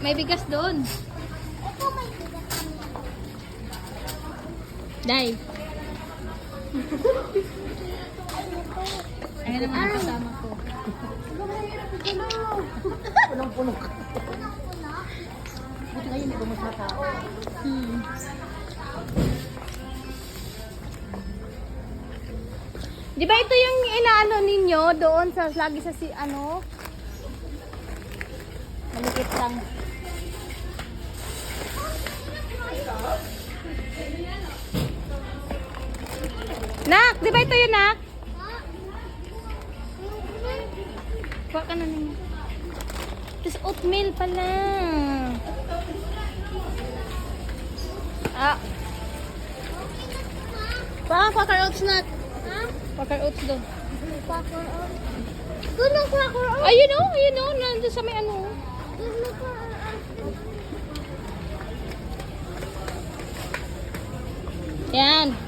May bigas doon. Ito may bigas. Day. Ayan naman ang kasama ko. Punong-puno ka. Buti ngayon, hindi ba masatao? Di ba ito yung inaano ninyo doon sa lagi sa ano? Malikit lang. Nak, di ba ito yun, Nak? Kuha ka na ninyo. Tapos oatmeal pala. Ah. Quaker oats, Nak. Quaker oats doon. Quaker oats. Doon ang quaker oats. Ayun o, nandun sa may ano. Doon ang quaker oats. Yan.